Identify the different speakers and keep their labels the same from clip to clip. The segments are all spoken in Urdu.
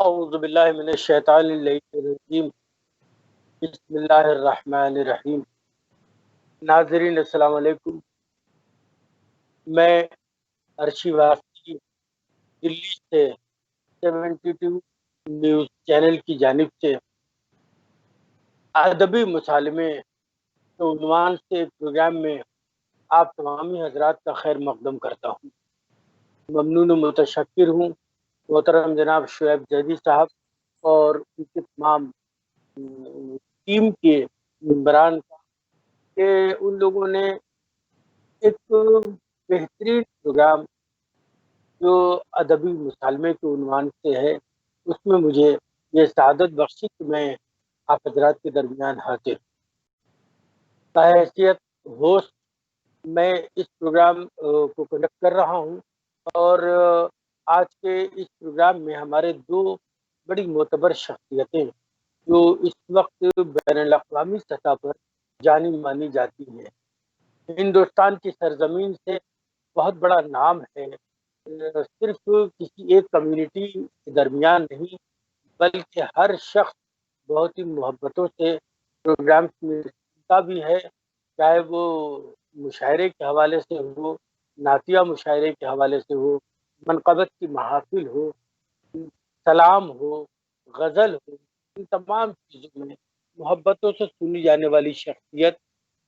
Speaker 1: اعوذ باللہ من الشیطان الرجیم بسم اللہ الرحمن الرحیم۔ ناظرین السلام علیکم، میں ارشی واسطی دلی سے 72 نیوز چینل کی جانب سے ادبی مکالمے کے عنوان سے ایک پروگرام میں آپ تمامی حضرات کا خیر مقدم کرتا ہوں۔ ممنون و متشکر ہوں محترم جناب شعیب زیدی صاحب اور ان کے تمام ٹیم کے ممبران کا کہ ان لوگوں نے ایک بہترین پروگرام جو ادبی مکالمے کے عنوان سے ہے اس میں مجھے یہ سعادت بخشی کہ میں آپ حضرات کے درمیان حاضر بحیثیت ہوسٹ میں اس پروگرام کو کنڈکٹ کر رہا ہوں، اور آج کے اس پروگرام میں ہمارے دو بڑی معتبر شخصیتیں جو اس وقت بین الاقوامی سطح پر جانی مانی جاتی ہیں، ہندوستان کی سرزمین سے بہت بڑا نام ہے، صرف کسی ایک کمیونٹی کے درمیان نہیں بلکہ ہر شخص بہت ہی محبتوں سے پروگرام سنتا بھی ہے، چاہے وہ مشاعرے کے حوالے سے ہو، نعتیہ مشاعرے کے حوالے سے ہو، منقبت کی محافل ہو، سلام ہو، غزل ہو، ان تمام چیزوں میں محبتوں سے سنی جانے والی شخصیت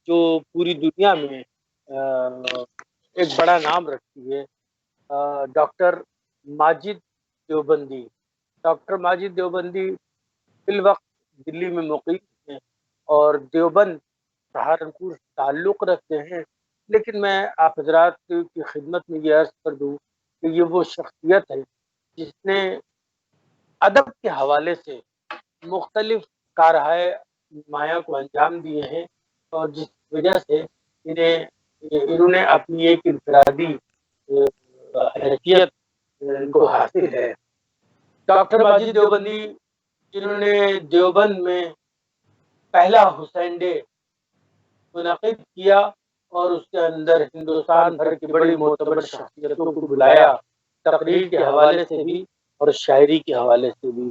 Speaker 1: جو پوری دنیا میں ایک بڑا نام رکھتی ہے، ڈاکٹر ماجد دیوبندی۔ ڈاکٹر ماجد دیوبندی فی الوقت دلی میں مقیم ہیں اور دیوبند سہارنپور سے تعلق رکھتے ہیں، لیکن میں آپ حضرات کی خدمت میں یہ عرض کر دوں کہ یہ وہ شخصیت ہے جس نے ادب کے حوالے سے مختلف کارہائے مایا کو انجام دیے ہیں، اور جس وجہ سے انہوں نے اپنی ایک انفرادی حیثیت ان کو حاصل ہے۔ ڈاکٹر ماجد دیوبندی جنہوں نے دیوبند میں پہلا حسین ڈے منعقد کیا اور اس کے اندر ہندوستان بھر کی بڑی معتبر شخصیتوں کو بلایا، تقریر کے حوالے سے بھی اور شاعری کے حوالے سے بھی۔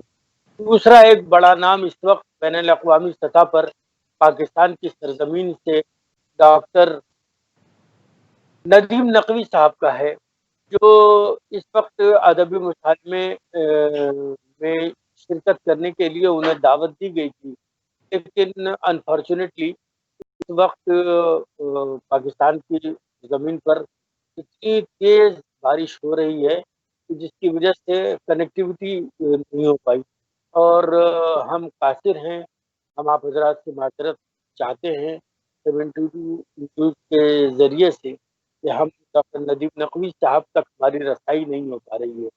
Speaker 1: دوسرا ایک بڑا نام اس وقت بین الاقوامی سطح پر پاکستان کی سرزمین سے ڈاکٹر ندیم نقوی صاحب کا ہے، جو اس وقت ادبی مکالمے میں شرکت کرنے کے لیے انہیں دعوت دی گئی تھی، لیکن انفارچونیٹلی اس وقت پاکستان کی زمین پر اتنی تیز بارش ہو رہی ہے کہ جس کی وجہ سے کنیکٹیوٹی نہیں ہو پائی، اور ہم قاصر ہیں، ہم آپ حضرات سے معذرت چاہتے ہیں 72 نیوز کے ذریعے سے کہ ہم ڈاکٹر ندیم نقوی صاحب تک ہماری رسائی نہیں ہو پا رہی ہے۔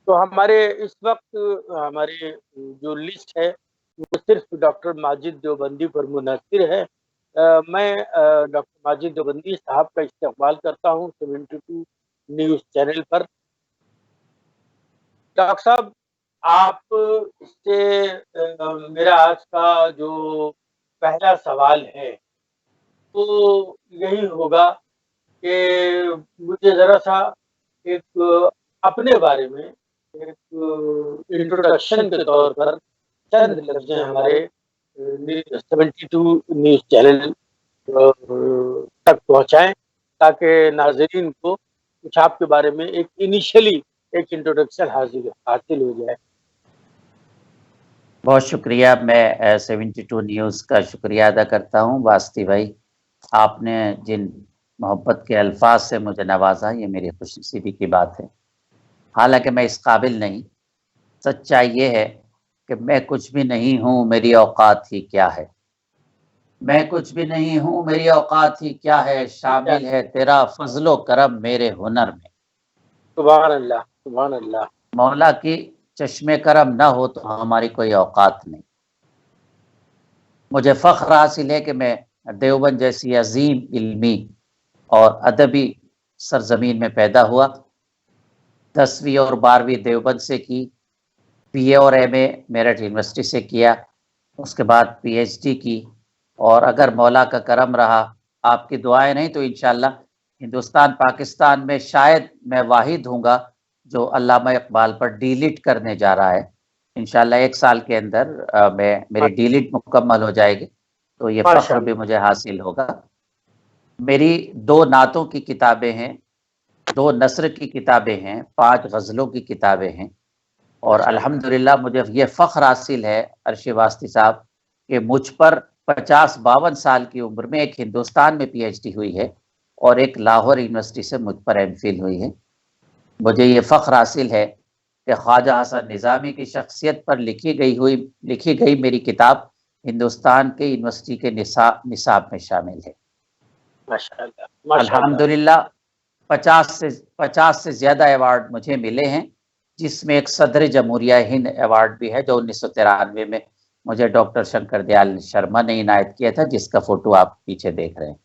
Speaker 1: تو ہمارے اس وقت ہماری جو لسٹ ہے وہ صرف ڈاکٹر ماجد دیوبندی پر منحصر ہے۔ میں ڈاکٹر ماجد دیوبندی صاحب کا استقبال کرتا ہوں 72 نیوز چینل پر۔ ڈاکٹر صاحب، آپ سے میرا آج کا جو پہلا سوال ہے وہ یہی ہوگا کہ مجھے ذرا سا ایک اپنے بارے میں ایک انٹروڈکشن کے طور پر چند لفظیں ہمارے 72 نیوز چینل تک پہنچائیں تاکہ ناظرین کو کچھ آپ کے بارے میں ایک انیشلی ایک انٹروڈکشن حاصل ہو جائے۔
Speaker 2: بہت شکریہ، میں 72 نیوز کا شکریہ ادا کرتا ہوں۔ واسطی بھائی، آپ نے جن محبت کے الفاظ سے مجھے نوازا یہ میری خوش نصیبی کی بات ہے، حالانکہ میں اس قابل نہیں۔ سچائی یہ ہے کہ میں کچھ بھی نہیں ہوں، میری اوقات ہی کیا ہے۔ میں کچھ بھی نہیں ہوں، میری اوقات ہی کیا ہے، شامل ہے تیرا فضل و کرم میرے ہنر میں۔
Speaker 1: سبحان اللہ، سبحان اللہ۔
Speaker 2: مولا کی چشم کرم نہ ہو تو ہماری کوئی اوقات نہیں۔ مجھے فخر حاصل ہے کہ میں دیوبند جیسی عظیم علمی اور ادبی سرزمین میں پیدا ہوا۔ 10ویں اور 12ویں دیوبند سے کی، بی اے اور ایم اے میرٹھ یونیورسٹی سے کیا، اس کے بعد پی ایچ ڈی کی، اور اگر مولا کا کرم رہا، آپ کی دعائیں نہیں تو انشاءاللہ ہندوستان پاکستان میں شاید میں واحد ہوں گا جو علامہ اقبال پر ڈیلیٹ کرنے جا رہا ہے انشاءاللہ 1 سال کے اندر میری ڈیلیٹ مکمل ہو جائے گی تو یہ فخر بھی مجھے حاصل ہوگا۔ میری 2 نعتوں کی کتابیں ہیں، 2 نثر کی کتابیں ہیں، 5 غزلوں کی کتابیں ہیں، اور الحمدللہ مجھے یہ فخر حاصل ہے ارشد واسطی صاحب کہ مجھ پر 50-52 سال کی عمر میں ایک ہندوستان میں پی ایچ ڈی ہوئی ہے اور ایک لاہور یونیورسٹی سے مجھ پر ایم فل ہوئی ہے۔ مجھے یہ فخر حاصل ہے کہ خواجہ حسن نظامی کی شخصیت پر لکھی گئی میری کتاب ہندوستان کے یونیورسٹی کے نصاب میں شامل ہے۔ الحمدللہ 50 سے زیادہ ایوارڈ مجھے ملے ہیں، جس میں ایک صدر جمہوریہ ہند ایوارڈ بھی ہے جو 1993 میں مجھے ڈاکٹر شنکر دیال شرما نے عنایت کیا تھا، جس کا فوٹو آپ پیچھے دیکھ رہے ہیں۔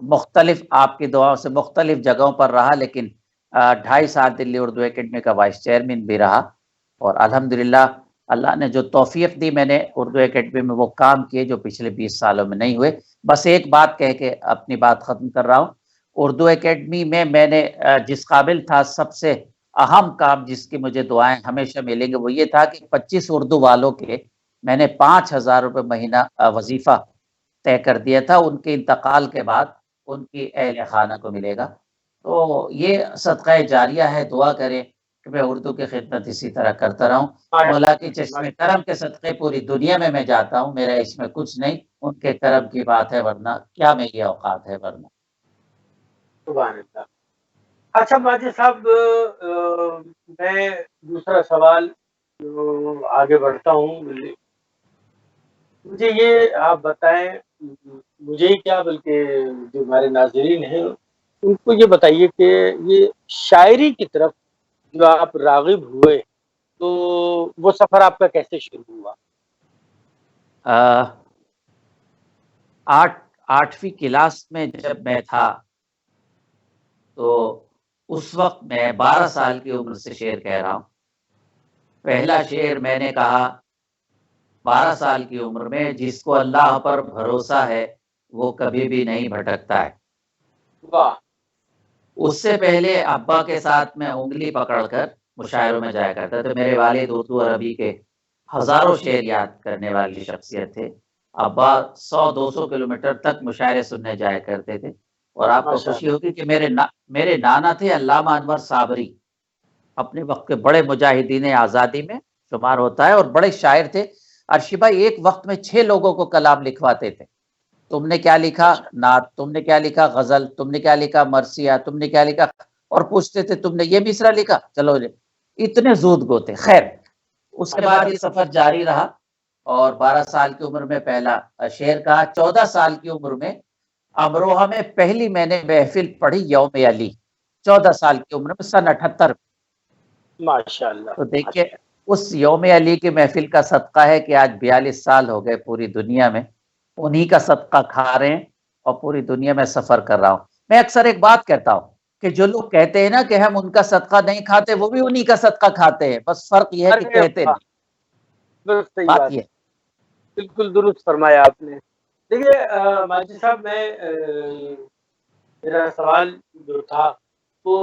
Speaker 2: مختلف آپ کی دعاؤں سے مختلف جگہوں پر رہا، لیکن 2.5 سال دلی اردو اکیڈمی کا وائس چیئرمین بھی رہا، اور الحمدللہ اللہ نے جو توفیق دی میں نے اردو اکیڈمی میں وہ کام کیے جو پچھلے 20 سالوں میں نہیں ہوئے۔ بس ایک بات کہہ کے اپنی بات ختم کر رہا ہوں، اردو اکیڈمی میں نے جس قابل تھا سب سے اہم کام جس کی مجھے دعائیں ہمیشہ ملیں گے وہ یہ تھا کہ 25 اردو والوں کے میں نے 5,000 روپے مہینہ وظیفہ طے کر دیا تھا، ان کے انتقال کے بعد ان کی اہل خانہ کو ملے گا۔ تو یہ صدقہ جاریہ ہے، دعا کریں کہ میں اردو کی خدمت اسی طرح کرتا رہوں۔ مولا کے چشم کرم کے صدقے پوری دنیا میں جاتا ہوں، میرا اس میں کچھ نہیں، ان کے کرم کی بات ہے، ورنہ کیا میری اوقات ہے ورنہ۔
Speaker 1: سبحان اللہ۔ اچھا ماجد صاحب، میں دوسرا سوال آگے بڑھتا ہوں۔ مجھے یہ آپ بتائیں، مجھے ہی کیا بلکہ جو ہمارے ناظرین ہیں ان کو یہ بتائیے کہ یہ شاعری کی طرف جو آپ راغب ہوئے تو وہ سفر آپ کا کیسے شروع ہوا؟
Speaker 2: 8ویں کلاس میں جب میں تھا تو اس وقت میں 12 سال کی عمر سے شعر کہہ رہا ہوں۔ پہلا شعر میں نے کہا 12 سال کی عمر میں، جس کو اللہ پر بھروسہ ہے وہ کبھی بھی نہیں بھٹکتا ہے۔
Speaker 1: واہ۔
Speaker 2: اس سے پہلے ابا کے ساتھ میں انگلی پکڑ کر مشاعروں میں جایا کرتا تھا۔ میرے والد اردو عربی کے ہزاروں شعر یاد کرنے والی شخصیت تھے۔ ابا 100-200 کلومیٹر تک مشاعرے سننے جایا کرتے تھے، اور آپ کو خوشی ہوگی کہ میرے نانا تھے علامہ انور صابری، اپنے وقت کے بڑے مجاہدین آزادی میں شمار ہوتا ہے اور بڑے شاعر تھے۔ ارشی بھائی ایک وقت میں 6 لوگوں کو کلام لکھواتے تھے۔ تم نے کیا لکھا؟ نعت۔ تم نے کیا لکھا؟ غزل۔ تم نے کیا لکھا؟ مرثیہ۔ تم نے کیا لکھا؟ اور پوچھتے تھے تم نے یہ مصرع لکھا؟ چلو جی، اتنے زود گو تھے۔ خیر، اس کے بعد یہ سفر جاری رہا اور 12 سال کی عمر میں پہلا شعر کہا۔ 14 سال کی عمر میں امروہہ میں پہلی میں نے محفل پڑھی یوم علی، 14 سال کی عمر میں سن 78 میں۔
Speaker 1: ماشاءاللہ۔
Speaker 2: تو دیکھیے اس یوم علی کی محفل کا صدقہ ہے کہ آج 42 سال ہو گئے پوری دنیا میں، انہی کا صدقہ کھا رہے ہیں اور پوری دنیا میں سفر کر رہا ہوں۔ میں اکثر ایک بات کہتا ہوں کہ جو لوگ کہتے ہیں نا کہ ہم ان کا صدقہ نہیں کھاتے، وہ بھی انہی کا صدقہ کھاتے ہیں، بس فرق یہ ہے کہ کہتے نہیں۔ بات یہ
Speaker 1: بالکل درست فرمایا آپ نے۔ دیکھیے ماجد صاحب، میرا سوال جو تھا وہ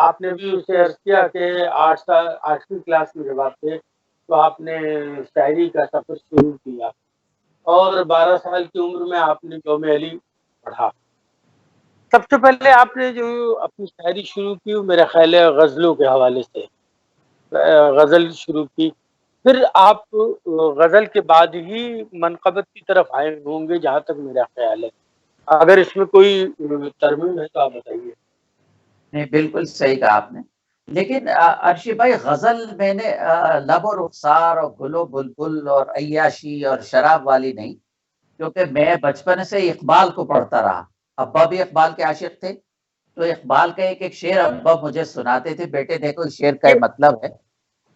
Speaker 1: آپ نے بھی اسے عرض کیا کہ 8ویں کلاس میں جب آپ تھے تو آپ نے شاعری کا سفر شروع کیا اور 12 سال کی عمر میں آپ نے یوم علی پڑھا۔ سب سے پہلے آپ نے جو اپنی شاعری شروع کی میرا خیال ہے غزلوں کے حوالے سے غزل شروع کی، پھر آپ غزل کے بعد ہی منقبت کی طرف آئے ہوں گے جہاں تک میرا خیال ہے۔ اگر اس میں کوئی ترمیم ہے تو آپ بتائیے۔
Speaker 2: نہیں، بالکل صحیح کہا آپ نے، لیکن ارشی بھائی غزل میں نے لب و رخسار اور گل و بلبل اور عیاشی اور شراب والی نہیں، کیونکہ میں بچپن سے اقبال کو پڑھتا رہا۔ ابا بھی اقبال کے عاشق تھے، تو اقبال کا ایک شعر ابا مجھے سناتے تھے، بیٹے دیکھو اس شعر کا مطلب ہے۔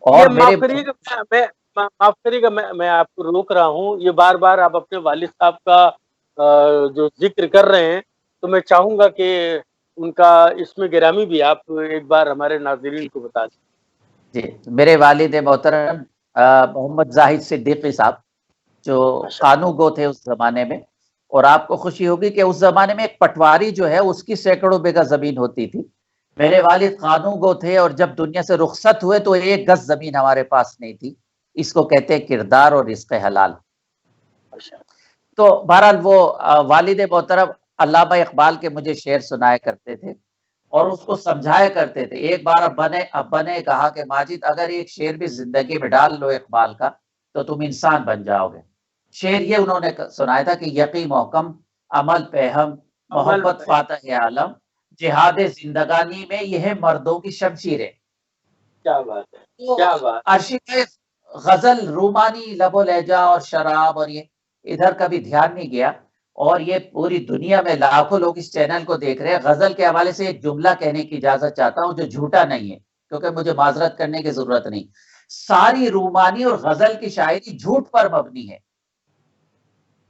Speaker 2: اور
Speaker 1: معاف کریے گا میں آپ کو روک رہا ہوں، یہ بار بار آپ اپنے والد صاحب کا جو ذکر کر رہے ہیں تو میں چاہوں گا کہ ان کا اس میں گرامی بھی آپ ایک بار ہمارے ناظرین کو بتا دیں۔
Speaker 2: جی، میرے والد محترم محمد زاہد صدیقی صاحب جو قانو گو تھے اس زمانے میں، اور آپ کو خوشی ہوگی کہ اس زمانے میں ایک پٹواری جو ہے اس کی سینکڑوں بیگھہ زمین ہوتی تھی، میرے والد قانون گو تھے اور جب دنیا سے رخصت ہوئے تو 1 گز زمین ہمارے پاس نہیں تھی. اس کو کہتے ہیں کردار اور رزق حلال. تو بہرحال وہ والد محترم علامہ اقبال کے مجھے شعر سنایا کرتے تھے اور اس کو سمجھایا کرتے تھے. ایک بار ابا نے کہا کہ ماجد اگر ایک شعر بھی زندگی میں ڈال لو اقبال کا تو تم انسان بن جاؤ گے. شعر یہ انہوں نے سنایا تھا کہ یقین محکم عمل پہ ہم محبت فاتح عالم جہاد زندگانی میں یہ ہے مردوں کی شمشیریں.
Speaker 1: کیا بات ہے، کیا بات.
Speaker 2: عاشق غزل رومانی لب و لہجہ اور شراب اور یہ ادھر کبھی دھیان نہیں گیا. اور یہ پوری دنیا میں لاکھوں لوگ اس چینل کو دیکھ رہے ہیں. غزل کے حوالے سے ایک جملہ کہنے کی اجازت چاہتا ہوں جو جھوٹا نہیں ہے کیونکہ مجھے معذرت کرنے کی ضرورت نہیں. ساری رومانی اور غزل کی شاعری جھوٹ پر مبنی ہے.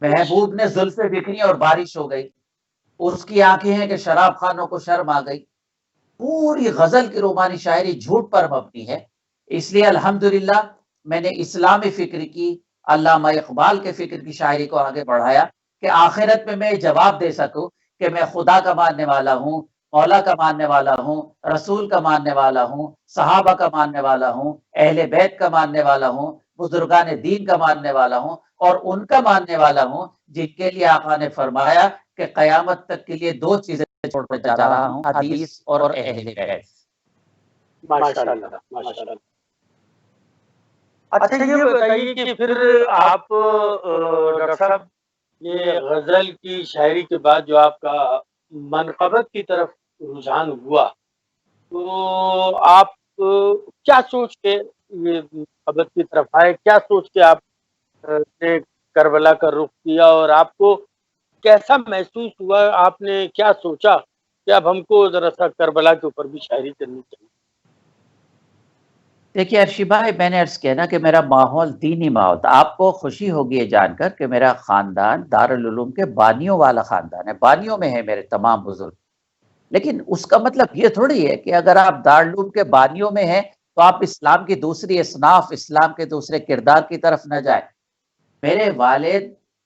Speaker 2: محبوب نے زلفیں بکھری اور بارش ہو گئی. اس کی آنکھیں ہیں کہ شراب خانوں کو شرم آ گئی. پوری غزل کی رومانی شاعری جھوٹ پر مبنی ہے. اس لیے الحمدللہ میں نے اسلامی فکر کی علامہ اقبال کے فکر کی شاعری کو آگے بڑھایا کہ آخرت میں جواب دے سکوں کہ میں خدا کا ماننے والا ہوں، مولا کا ماننے والا ہوں، رسول کا ماننے والا ہوں، صحابہ کا ماننے والا ہوں، اہل بیت کا ماننے والا ہوں، بزرگان دین کا ماننے والا ہوں اور ان کا ماننے والا ہوں جن کے لیے آقا نے فرمایا کہ قیامت تک کے لیے 2 چیزیں چھوڑ کر جا رہا ہوں، حدیث اور اہل بیت.
Speaker 1: ماشاءاللہ ماشاءاللہ. اچھا یہ بتائیے کہ پھر آپ ڈاکٹر صاحب یہ غزل کی شاعری کے بعد جو آپ کا منقبت کی طرف رجحان ہوا تو آپ کیا سوچ کے یہ منقبت کی طرف آئے، کیا سوچ کے آپ نے کربلا کا رخ کیا اور آپ کو کیسا محسوس ہوا، آپ نے کیا سوچا کہ اب ہم کو ذرا سا کربلا کے اوپر بھی شاعری کرنی چاہیے؟
Speaker 2: دیکھیے ارشی بھائی میں نے عرض کیا نا کہ میرا ماحول دینی ماحول تھا. آپ کو خوشی ہوگی یہ جان کر کہ میرا خاندان دارالعلوم کے بانیوں والا خاندان ہے. بانیوں میں ہے میرے تمام بزرگ. لیکن اس کا مطلب یہ تھوڑی ہے کہ اگر آپ دارالعلوم کے بانیوں میں ہیں تو آپ اسلام کی دوسری اصناف، اسلام کے دوسرے کردار کی طرف نہ جائیں. میرے والد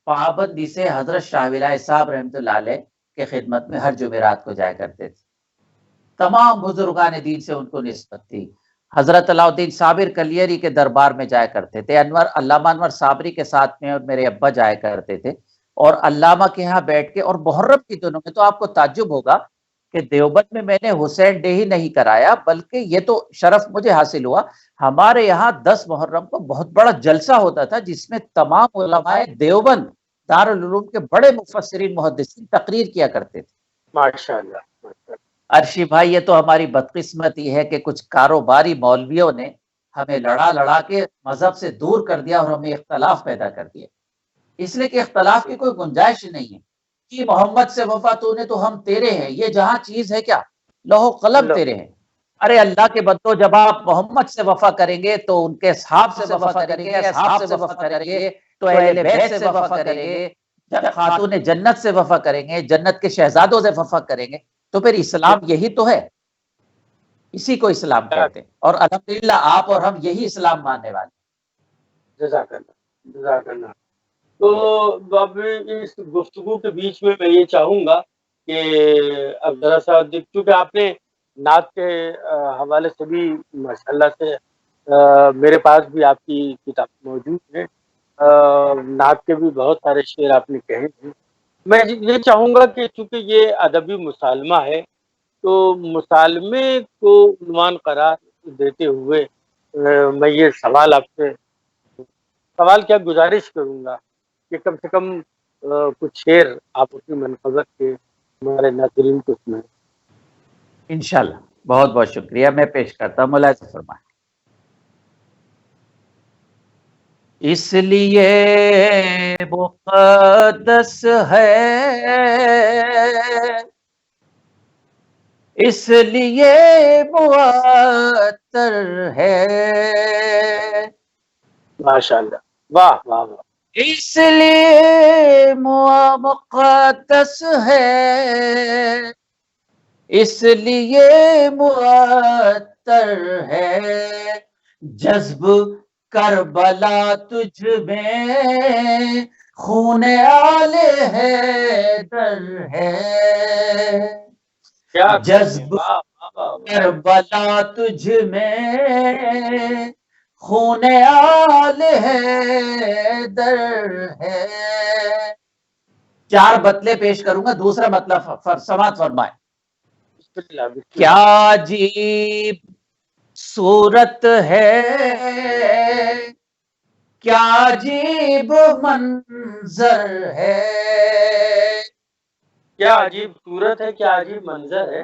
Speaker 2: پابندی سے حضرت شاہ ولایہ صاحب رحمۃ اللہ علیہ کے خدمت میں ہر جمعرات کو جایا کرتے تھے. تمام بزرگان دین سے ان کو نسبت تھی. حضرت علاؤ الدین صابر کلیری کے دربار میں جایا کرتے تھے. علامہ انور صابری کے ساتھ میں اور میرے ابا جایا کرتے تھے اور علامہ کے ہاں بیٹھ کے. اور محرم کی دنوں میں تو آپ کو تعجب ہوگا کہ دیوبند میں نے حسین ڈے ہی نہیں کرایا بلکہ یہ تو شرف مجھے حاصل ہوا. ہمارے یہاں 10 محرم کو بہت بڑا جلسہ ہوتا تھا جس میں تمام علماء دیوبند دارالعلوم کے بڑے مفسرین محدثین تقریر کیا کرتے تھے.
Speaker 1: ماشاءاللہ.
Speaker 2: ارشی بھائی یہ تو ہماری بدقسمتی ہے کہ کچھ کاروباری مولویوں نے ہمیں لڑا لڑا کے مذہب سے دور کر دیا اور ہمیں اختلاف پیدا کر دیا. اس لیے کہ اختلاف کی کوئی گنجائش نہیں ہے. کہ محمد سے وفا تو نے تو ہم تیرے ہیں، یہ جہاں چیز ہے کیا لوح قلم تیرے ہیں. ارے اللہ کے بندو جب آپ محمد سے وفا کریں گے تو ان کے صحاب سے وفا کریں گے، اصحاب سے وفا کریں گے تو اہل بیت سے وفا کریں گے، جب خاتون جنت سے وفا کریں گے، جنت کے شہزادوں سے وفا کریں گے. تو پھر اسلام یہی تو ہے، اسی کو اسلام کہتے ہیں اور الحمدللہ آپ اور ہم یہی اسلام ماننے والے.
Speaker 1: جزاک اللہ جزاک اللہ. تو اب اس گفتگو کے بیچ میں یہ چاہوں گا کہ اب ذرا سا چونکہ آپ نے نعت کے حوالے سے بھی ماشاءاللہ سے میرے پاس بھی آپ کی کتاب موجود ہے. نعت کے بھی بہت سارے شعر آپ نے کہے ہیں. میں یہ چاہوں گا کہ چونکہ یہ ادبی مسالمہ ہے تو مسالمے کو عنوان قرار دیتے ہوئے میں یہ سوال آپ سے کیا گزارش کروں گا کہ کم سے کم کچھ شعر آپ اپنی منقبت کے ہمارے ناظرین کو سنائیں.
Speaker 2: انشاءاللہ بہت بہت شکریہ. میں پیش کرتا ہوں. ملاحظہ فرمائیں. اس لیے مقدس ہے، اس لیے معطر ہے،
Speaker 1: ماشاءاللہ واہ واہ واہ.
Speaker 2: اس لیے مقدس ہے، اس لیے معطر ہے، جذب کربلا تجھ میں خون آل حیدر ہے. جذب کربلا تجھ میں خون آل ہے در ہے. 4 مطلب پیش کروں گا. دوسرا مطلب سماعت فرمائے. کیا عجیب صورت ہے، کیا عجیب منظر ہے.
Speaker 1: کیا عجیب صورت ہے، کیا عجیب منظر ہے.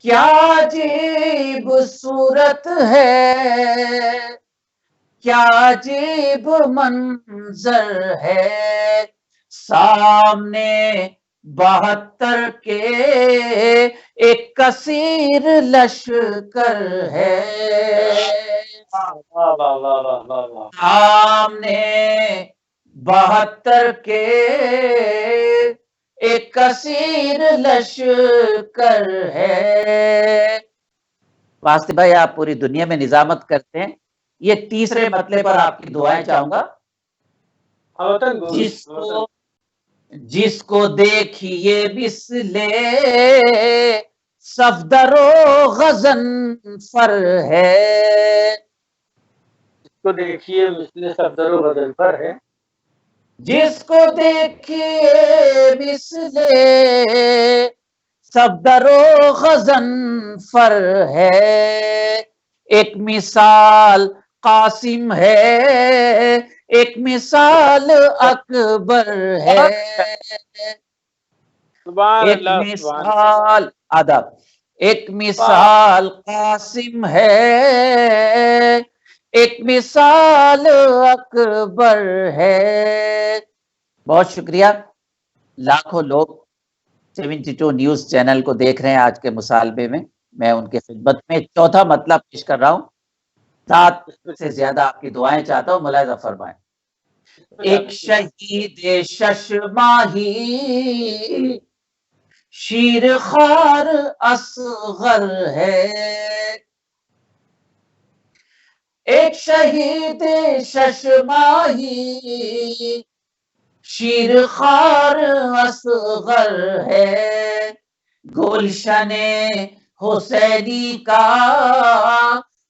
Speaker 2: کیا عجیب صورت ہے، کیا عجیب منظر ہے. سامنے 72 کے ایک کثیر لشکر ہے. سامنے 72 کے ایک کثیر لشکر ہے. واسطے بھائی آپ پوری دنیا میں نظامت کرتے ہیں. یہ تیسرے مطلب پر آپ کی دعائیں چاہوں گا. جس کو دیکھیے مثلے صفدر و غضن فر ہے.
Speaker 1: جس کو دیکھیے مثل صفدر و غضن فر ہے.
Speaker 2: جس کو دیکھیے مثلے صفدر و غضن فر ہے. ایک مثال قاسم ہے، ایک مثال اکبر ہے. ایک مثال ادب، ایک مثال قاسم ہے، ایک مثال اکبر ہے. بہت شکریہ. لاکھوں لوگ 72 نیوز چینل کو دیکھ رہے ہیں آج کے مصالبے میں. میں ان کے خدمت میں چوتھا مطلب پیش کر رہا ہوں. 7 سے زیادہ آپ کی دعائیں چاہتا ہوں. ملاحظہ فرمائیں. ایک شہید شش ماہی شیر خوار اصغر ہے. ایک شہید شش ماہی شیر خوار اصغر ہے. گلشن حسینی کا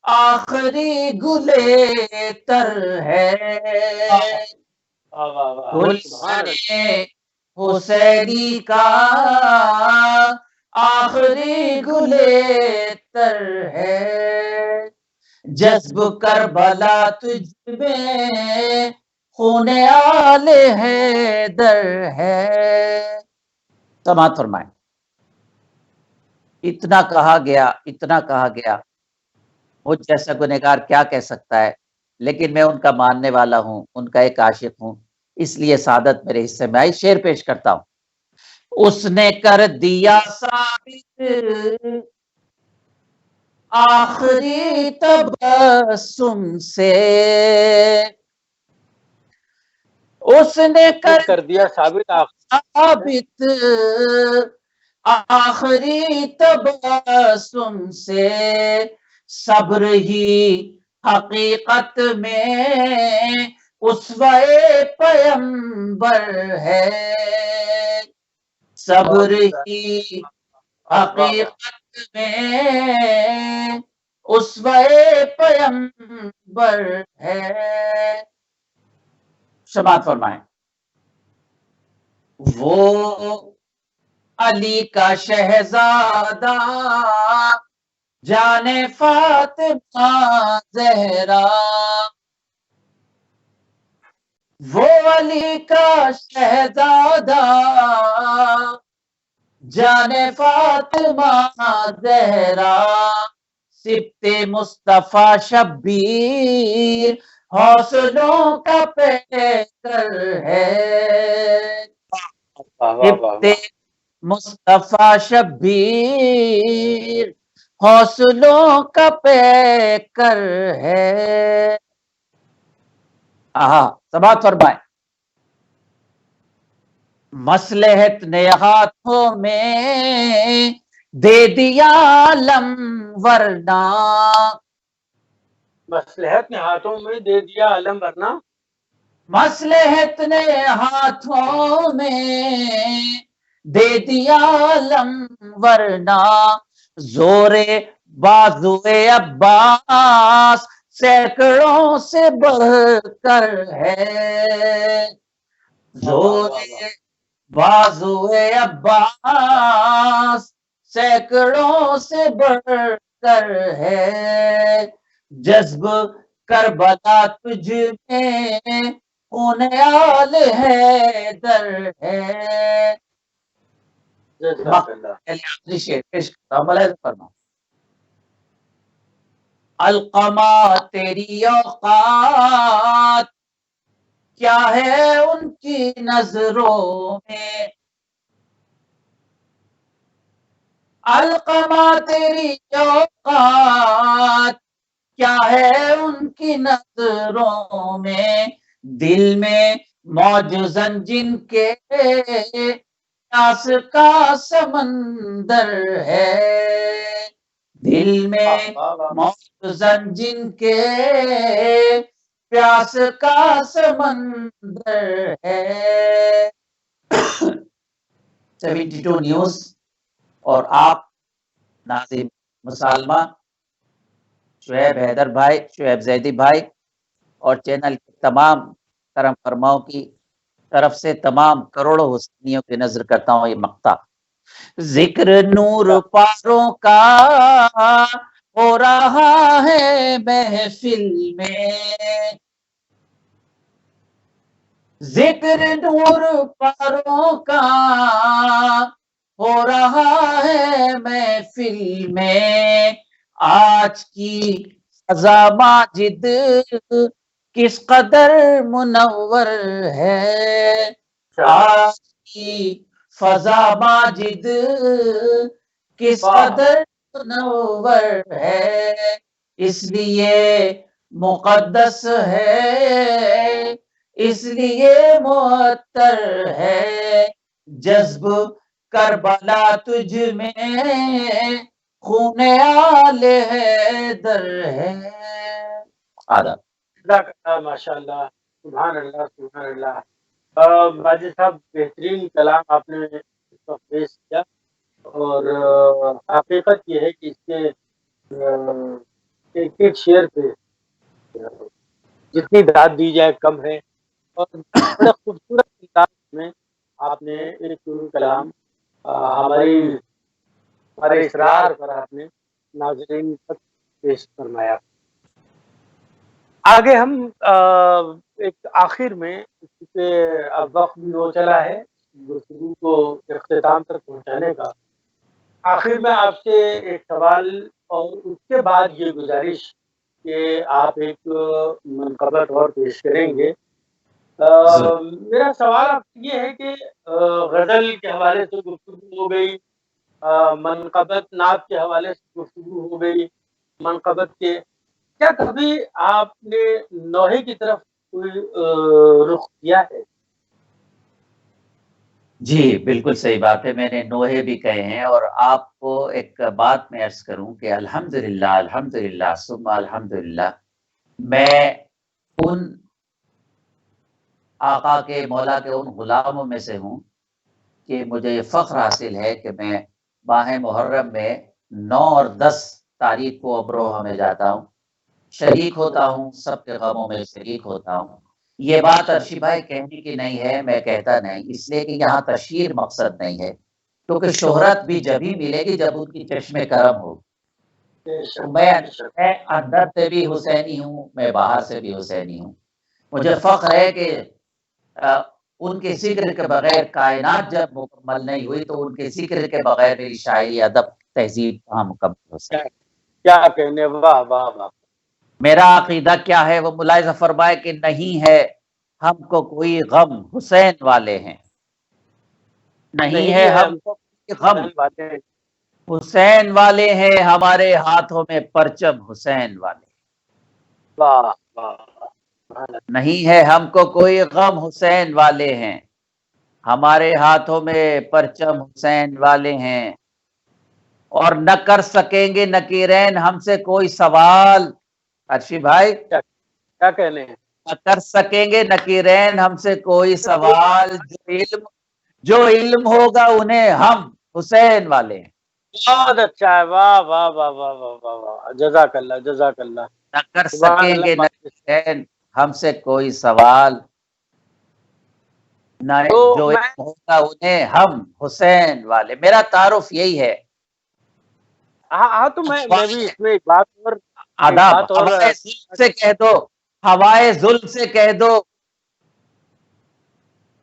Speaker 2: آخری گلے تر ہے. گلشن حسینی کا آخری گلے تر ہے. جذب کربلا تجھ میں خون آل ہے در ہے. سماعت فرمائیں. اتنا کہا گیا، اتنا کہا گیا. مجھ جیسا گنہگار کیا کہہ سکتا ہے، لیکن میں ان کا ماننے والا ہوں، ان کا ایک عاشق ہوں، اس لیے سعادت میرے حصے میں آئی. شعر پیش کرتا ہوں. اس نے کر دیا ثابت آخری تبسم سے، اس نے کر دیا ثابت آخری تبسم سے. صبر ہی حقیقت میں اسوہ پیمبر ہے. صبر ہی حقیقت میں اسوہ پیمبر ہے. سماعت فرمائیں. وہ علی کا شہزادہ جان فاطمہ زہرا، وہ علی کا شہزادہ جان فاطمہ زہرا. سبط مصطفیٰ شبیر حوصلوں کا پیکر ہے. سبط مصطفیٰ شبیر حوصلوں کا پیکر ہے. سماعت فرمائیں. مصلحت نے ہاتھوں میں دے دیا عالم ورنہ،
Speaker 1: مصلحت نے ہاتھوں میں دے دیا عالم ورنہ.
Speaker 2: مصلحت نے ہاتھوں میں دے دیا عالم ورنہ. زورے بازوئے عباس سینکڑوں سے بڑھ کر ہے، زورے بازوئے عباس سینکڑوں سے بڑھ کر ہے، جذب کربلا تجھ میں خون آل حیدر ہے۔ القما تیری اوقات کیا ہے ان کی نظروں میں، القما تیری اوقات کیا ہے ان کی نظروں میں، دل میں موجزن جن کے پیاس کا سمندر ہے، دل میں موجزن جن کے پیاس کا سمندر ہے۔ 72 نیوز اور آپ ناظم مسالمہ، شعیب حیدر بھائی، شعیب زیدی بھائی اور چینل کے تمام کرم فرماؤں کی طرف سے تمام کروڑوں حسینیوں کی نظر کرتا ہوں یہ مقطع۔ ذکر نور پاروں کا ہو رہا ہے محفل میں، ذکر نور پاروں کا ہو رہا ہے محفل میں، آج کی فضا ماجد کس قدر منور ہے، آج کی فضا ماجد کس قدر منور ہے، اس لیے مقدس ہے، اس لیے معطر ہے، جذب کربلا تجھ میں خون آل حیدر ہے۔
Speaker 1: ماشاء اللہ، سبحان اللہ، سبحان اللہ۔ ماجد صاحب، بہترین کلام آپ نے اس وقت پیش کیا، اور حقیقت یہ ہے کہ اس کے ایک ایک شعر پہ جتنی داد دی جائے کم ہے، اور بڑے خوبصورت انداز میں آپ نے ایک کلام ہمارے اسرار پر آپ نے ناظرین تک پیش فرمایا۔ آگے ہم ایک آخر میں، کیونکہ اب وقت بھی ہو چلا ہے گفتگو کو اختتام تک پہنچانے کا، آخر میں آپ سے ایک سوال اور اس کے بعد یہ گزارش کہ آپ ایک منقبت اور پیش کریں گے۔ میرا سوال آپ سے یہ ہے کہ غزل کے حوالے سے گفتگو ہو گئی، منقبت نعت کے حوالے سے گفتگو ہو گئی، منقبت کے، کیا کبھی آپ نے نوحے کی طرف کوئی رخ کیا ہے؟
Speaker 2: جی بالکل صحیح بات ہے، میں نے نوحے بھی کہے ہیں، اور آپ کو ایک بات میں عرض کروں کہ الحمدللہ الحمدللہ ثم الحمدللہ، میں ان آقا کے مولا کے ان غلاموں میں سے ہوں کہ مجھے یہ فخر حاصل ہے کہ میں ماہ محرم میں 9 اور 10 تاریخ کو امروہہ میں جاتا ہوں، شریک ہوتا ہوں، سب کے غموں میں شریک ہوتا ہوں۔ یہ بات عرشی بھائی کہنے کی نہیں ہے، میں کہتا نہیں، اس لیے کہ یہاں تشہیر مقصد نہیں ہے، کیونکہ شہرت بھی جب ہی ملے گی جب ان کی چشم کرم ہو۔ میں اندر سے بھی حسینی ہوں، میں باہر سے بھی حسینی ہوں۔ مجھے فخر ہے کہ ان کے ذکر کے بغیر کائنات جب مکمل نہیں ہوئی تو ان کے ذکر کے بغیر میری شاعری ادب تہذیب کہاں مکمل ہو سکتی۔
Speaker 1: کیا کہنے، واہ واہ واہ۔
Speaker 2: میرا عقیدہ کیا ہے وہ ملاحظہ فرمائے کہ نہیں ہے ہم کو کوئی غم، حسین والے ہیں، نہیں ہے ہم کو کوئی غم، حسین والے ہیں، ہمارے ہاتھوں میں پرچم حسین والے،
Speaker 1: واہ واہ،
Speaker 2: نہیں ہے ہم کو کوئی غم، حسین والے ہیں، ہمارے ہاتھوں میں پرچم حسین والے ہیں، اور نہ کر سکیں گے نکیرین ہم سے کوئی سوال۔ عرشی بھائی
Speaker 1: کیا کہنے ہیں؟
Speaker 2: نہ کر سکیں گے نکیرین ہم سے کوئی سوال، جو علم ہوگا انہیں ہم حسین والے ہیں۔
Speaker 1: بہت اچھا ہے، واہ واہ واہ واہ واہ واہ واہ، جزاک اللہ جزاک اللہ،
Speaker 2: نہ کر
Speaker 1: سبحان
Speaker 2: سکیں گے
Speaker 1: اللہ
Speaker 2: نہ حسین ہم سے کوئی سوال، نہ
Speaker 1: تو
Speaker 2: جو
Speaker 1: میں
Speaker 2: علم ہوگا انہیں ہم حسین والے، میرا تعارف یہی ہے۔
Speaker 1: ہاں تو میں بھی اس میں ایک بات اور
Speaker 2: آداب ہوائے ظلم سے کہہ دو، ہوائے ظلم سے کہہ دو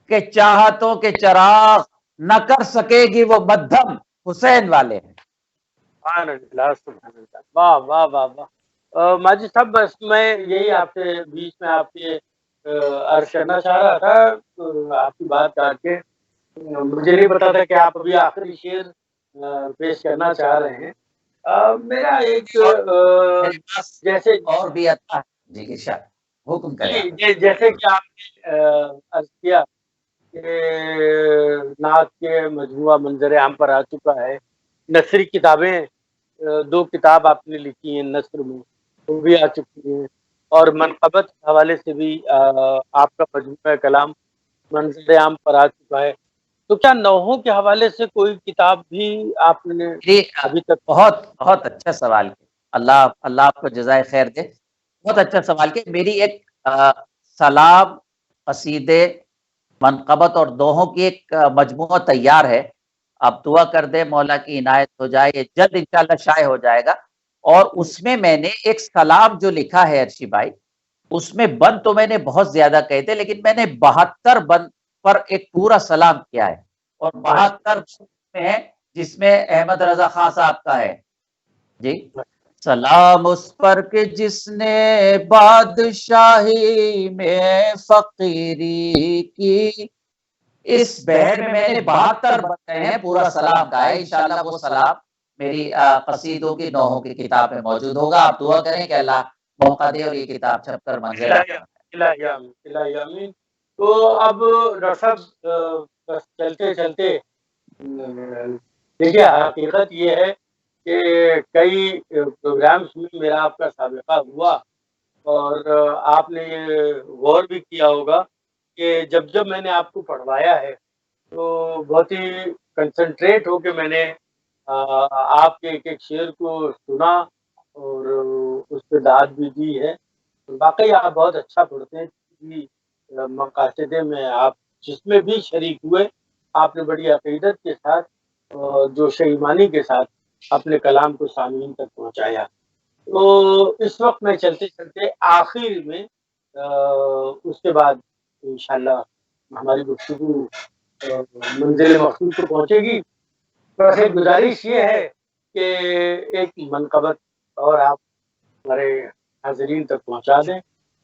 Speaker 2: کہ چاہتوں کے چراغ نہ کر سکے گی وہ مدھم، حسین والے ہیں۔
Speaker 1: سبحان اللہ سبحان اللہ، واہ واہ واہ واہ، ماجد صاحب بس میں یہی آپ سے بیچ میں آپ کے عرض کرنا چاہ رہا تھا، آپ کی بات کاٹ کے مجھے نہیں پتا تھا کہ آپ ابھی آخری شعر پیش کرنا چاہ رہے ہیں۔ میرا ایک
Speaker 2: میرے پاس
Speaker 1: جیسے
Speaker 2: اور بھی آتا ہے، جی ارشاد حکم کریں آپ۔
Speaker 1: جیسے کہ آپ نے عرض کیا کہ نعت کے مجموعہ منظر عام پر آ چکا ہے، نثری کتابیں 2 کتاب آپ نے لکھی ہیں نثر میں، وہ بھی آ چکی ہیں، اور منقبت کے حوالے سے بھی آپ کا مجموعہ کلام منظر عام پر آ چکا ہے، تو کیا نوحوں کے حوالے سے کوئی کتاب بھی آپ نے ابھی تک؟
Speaker 2: بہت بہت اچھا سوال کیا، اللہ آپ کو جزائے خیر دے، بہت اچھا سوال کیا۔ میری ایک سلام، قصیدے، منقبت اور دوہوں کی ایک مجموعہ تیار ہے، آپ دعا کر دیں مولا کی عنایت ہو جائے، یہ جلد انشاءاللہ شائع ہو جائے گا۔ اور اس میں میں نے ایک سلام جو لکھا ہے ارشی بھائی، اس میں بند تو میں نے بہت زیادہ کہے تھے، لیکن میں نے 72 بند پر ایک پورا سلام کیا ہے، اور 72 میں ہے جس میں احمد رضا خان صاحب کا ہے۔ جی، سلام اس پر کہ جس نے بادشاہی میں فقیری کی، اس بہر میں نے 72 بندے ہیں، پورا سلام کا ہے۔ انشاءاللہ وہ سلام میری قصیدوں کی نوحوں کی کتاب میں موجود ہوگا، آپ دعا کریں کہ اللہ موقع دے اور یہ کتاب چھپ کر منزل
Speaker 1: الہی آمین الہی آمین۔ تو اب ڈاکٹر صاحب بس چلتے چلتے دیکھیے حقیقت یہ ہے کہ کئی پروگرامز میں میرا آپ کا سابقہ ہوا، اور آپ نے یہ غور بھی کیا ہوگا کہ جب میں نے آپ کو پڑھوایا ہے تو بہت ہی کنسنٹریٹ ہو کے میں نے آپ کے ایک ایک شعر کو سنا، اور اس پہ داد بھی دی ہے۔ واقعی آپ بہت اچھا پڑھتے ہیں، کسی مقاصدے میں آپ جس میں بھی شریک ہوئے، آپ نے بڑی عقیدت کے ساتھ جوش ایمانی کے ساتھ اپنے کلام کو سامعین تک پہنچایا۔ تو اس وقت میں چلتے چلتے آخر میں اس کے بعد انشاءاللہ ہماری گفتگو منزل مقصود کو پہنچے گی، بس ایک گزارش یہ ہے کہ ایک منقبت اور آپ ہمارے حاضرین تک پہنچا دیں،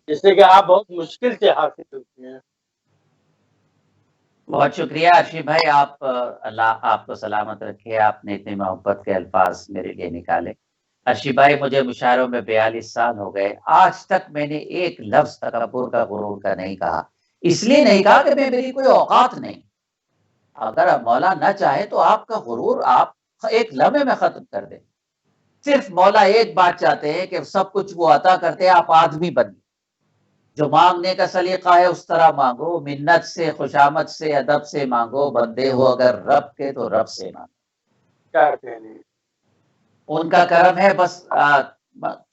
Speaker 1: جس سے کہ آپ بہت مشکل سے حاصل ہوتے ہیں۔
Speaker 2: بہت شکریہ ارشی بھائی، آپ اللہ آپ کو سلامت رکھے، آپ نے اتنی محبت کے الفاظ میرے لیے نکالے۔ ارشی بھائی، مجھے مشاعروں میں 42 سال ہو گئے، آج تک میں نے ایک لفظ تکبر کا غرور کا نہیں کہا، اس لیے نہیں کہا کہ میری کوئی اوقات نہیں۔ اگر مولا نہ چاہے تو آپ کا غرور آپ ایک لمحے میں ختم کر دیں۔ صرف مولا ایک بات چاہتے ہیں کہ سب کچھ وہ عطا کرتے ہیں، آپ آدمی بنیں، جو مانگنے کا سلیقہ ہے اس طرح مانگو، منت سے، خوشامد سے، ادب سے مانگو، بندے ہو اگر رب کے تو رب سے مانگو۔
Speaker 1: کیا کہنے،
Speaker 2: ان کا کرم ہے۔ بس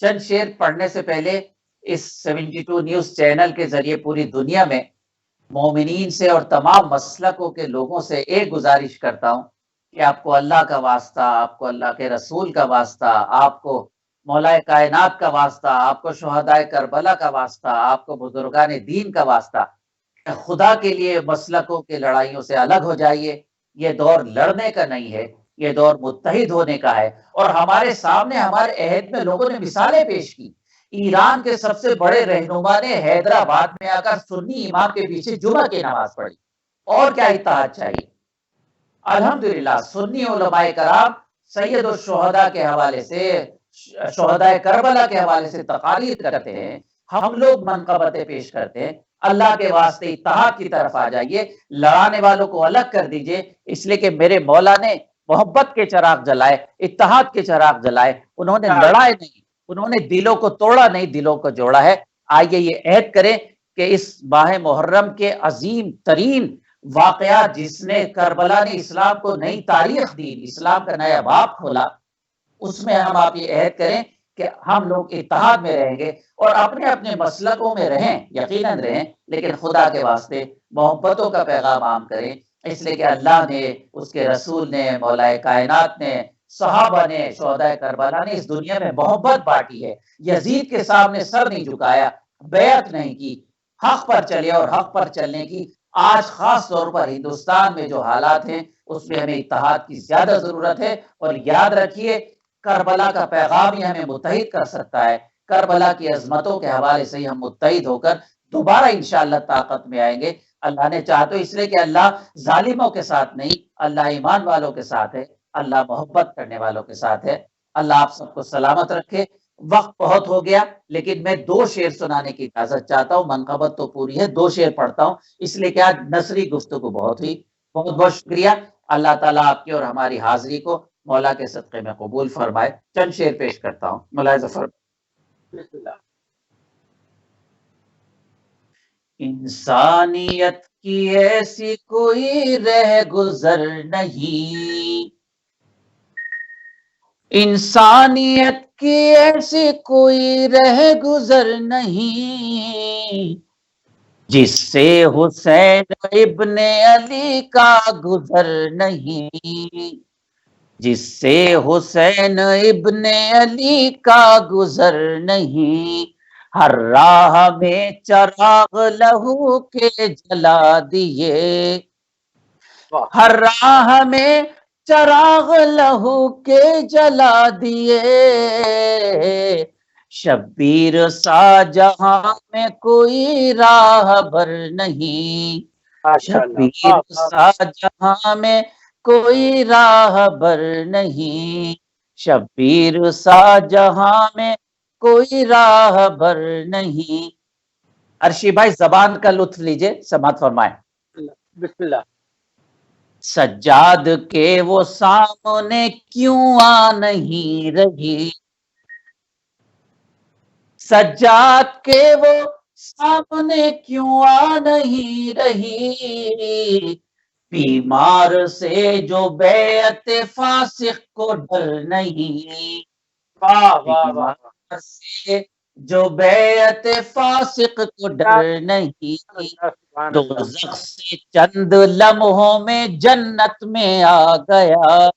Speaker 2: چند شعر پڑھنے سے پہلے اس 72 نیوز چینل کے ذریعے پوری دنیا میں مومنین سے اور تمام مسلکوں کے لوگوں سے ایک گزارش کرتا ہوں کہ آپ کو اللہ کا واسطہ، آپ کو اللہ کے رسول کا واسطہ، آپ کو مولا کائنات کا واسطہ، آپ کو شہدائے کربلا کا واسطہ، آپ کو بزرگان دین کا واسطہ، خدا کے لیے مسلکوں کے لڑائیوں سے الگ ہو جائیے۔ یہ دور لڑنے کا نہیں ہے، یہ دور متحد ہونے کا ہے۔ اور ہمارے سامنے ہمارے عہد میں لوگوں نے مثالیں پیش کی، ایران کے سب سے بڑے رہنما نے حیدرآباد میں آ کر سنی امام کے پیچھے جمعہ کی نماز پڑھی، اور کیا اتحاد چاہیے۔ الحمدللہ سنی علماء کرام سید الشہداء کے حوالے سے، شہداء کربلا کے حوالے سے تقاریر کرتے ہیں، ہم لوگ منقبتیں پیش کرتے ہیں۔ اللہ کے واسطے اتحاد کی طرف آ جائیے، لڑانے والوں کو الگ کر دیجئے، اس لیے کہ میرے مولا نے محبت کے چراغ جلائے، اتحاد کے چراغ جلائے، انہوں نے لڑائے نہیں، انہوں نے دلوں کو توڑا نہیں، دلوں کو جوڑا ہے۔ آئیے یہ عہد کریں کہ اس ماہ محرم کے عظیم ترین واقعات جس نے کربلا نے اسلام کو نئی تاریخ دی، اسلام کا نیا باب کھولا، اس میں ہم آپ یہ عہد کریں کہ ہم لوگ اتحاد میں رہیں گے اور اپنے اپنے مسلکوں میں رہیں، یقیناً رہیں، لیکن خدا کے واسطے محبتوں کا پیغام عام کریں، اس لیے کہ اللہ نے، اس کے رسول نے، مولا کائنات نے، صحابہ نے، شہداء کربلا نے اس دنیا میں محبت بانٹی ہے، یزید کے سامنے سر نہیں جھکایا، بیعت نہیں کی، حق پر چلے اور حق پر چلنے کی آج خاص طور پر ہندوستان میں جو حالات ہیں اس میں ہمیں اتحاد کی زیادہ ضرورت ہے۔ اور یاد رکھیے کربلا کا پیغام ہی ہمیں متحد کر سکتا ہے، کربلا کی عظمتوں کے حوالے سے ہی ہم متحد ہو کر دوبارہ انشاءاللہ طاقت میں آئیں گے۔ اللہ نے چاہا تو، اس لیے کہ اللہ ظالموں کے ساتھ نہیں، اللہ ایمان والوں کے ساتھ ہے، اللہ محبت کرنے والوں کے ساتھ ہے۔ اللہ آپ سب کو سلامت رکھے۔ وقت بہت ہو گیا لیکن میں 2 شعر سنانے کی اجازت چاہتا ہوں، منقبت تو پوری ہے، 2 شعر پڑھتا ہوں، اس لیے کہ آج نثری گفتگو بہت ہوئی۔ بہت بہت شکریہ۔ اللہ تعالیٰ آپ کی اور ہماری حاضری کو مولا کے صدقے میں قبول فرمائے۔ چند شعر پیش کرتا ہوں، ملاحظہ فرمائے۔ انسانیت کی ایسی کوئی رہ گزر نہیں، انسانیت کی ایسی کوئی رہ گزر نہیں، جس سے حسین ابن علی کا گزر نہیں، جس سے حسین ابن علی کا گزر نہیں، ہر راہ میں چراغ لہو کے جلا دیے، ہر راہ میں چراغ لہو کے جلا دیے، شبیر سا جہاں میں کوئی راہ بر نہیں، شبیر سا جہاں میں کوئی راہ بر نہیں، شبیر سا جہاں میں کوئی راہ بر نہیں۔ عرشی بھائی زبان کا لطف لیجئے، سماعت فرمائیں۔
Speaker 1: بسم اللہ۔
Speaker 2: سجاد کے وہ سامنے کیوں آ نہیں رہی، سجاد کے وہ سامنے کیوں آ نہیں رہی، بیمار سے جو بیعت فاسق کو ڈر نہیں، بیمار سے جو بیعت فاسق کو ڈر نہیں، دوزخ سے چند لمحوں میں جنت میں آ گیا،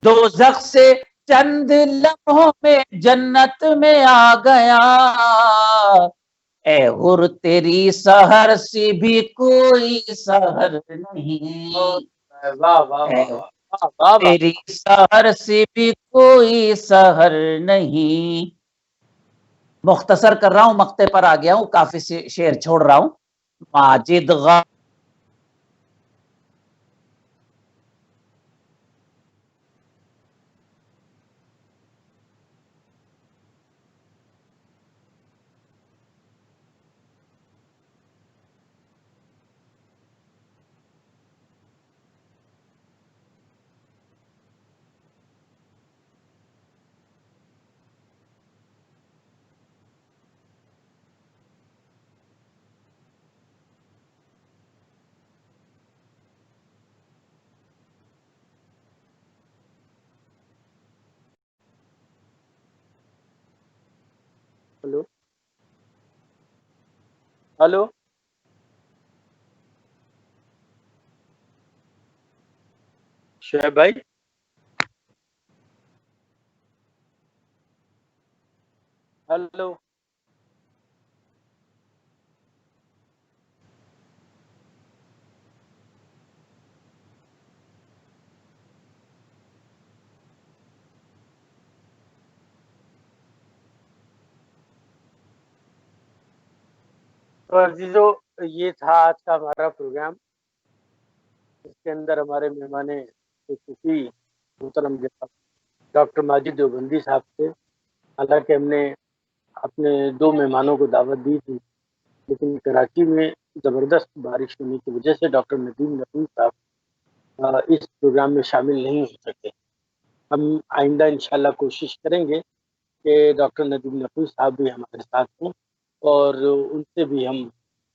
Speaker 2: دوزخ سے چند لمحوں میں جنت میں آ گیا، اے حر تیری سحر سی بھی کوئی سحر نہیں، تیری سحر سی بھی کوئی سحر نہیں۔ مختصر کر رہا ہوں، مقطع پر آ گیا ہوں، کافی شعر چھوڑ رہا ہوں۔ ماجد
Speaker 1: ہلو ہلو شعیب بھائی، ہلو تو عزیزو، یہ تھا آج کا ہمارا پروگرام، اس کے اندر ہمارے مہمان خصوصی محترم ڈاکٹر ماجد دیوبندی صاحب تھے۔ حالانکہ ہم نے اپنے 2 مہمانوں کو دعوت دی تھی، لیکن کراچی میں زبردست بارش ہونے کی وجہ سے ڈاکٹر ندیم نفیس صاحب اس پروگرام میں شامل نہیں ہو سکے۔ ہم آئندہ انشاءاللہ کوشش کریں گے کہ ڈاکٹر ندیم نفیس صاحب بھی ہمارے ساتھ ہوں اور ان سے بھی ہم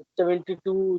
Speaker 1: 72